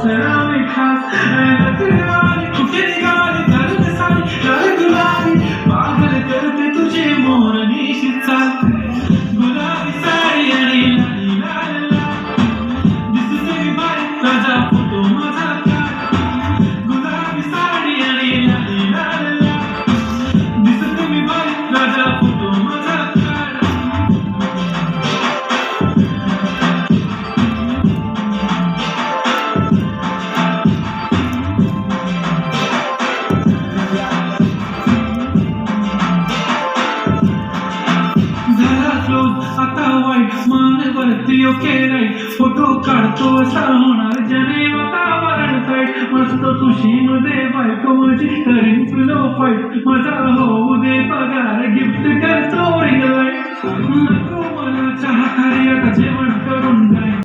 सरावे खास नजरेवाली कुठे निघाली घालत साडी लाल गुलाबी पागल करते तुझे मोर निशित चाल गुलाबी साडी आणि लाली लाल लाल दिसते मी बाई तुझा फोटो माझा काढ गुलाबी साडी आणि लाली लाल लाल दिसते मी बाई तुझा फोटो माझा काढ आता वाईट मानवरती ओके राईट फोटो काढतो असा होणार जने वातावरण साईट मस्त तुशीमध्ये बायको माझी करीन तुला फाईट माझा होऊ दे पगार गिफ्ट करतो रिंग लाईट नको मला चहा खारी आता जेवण करून जाईल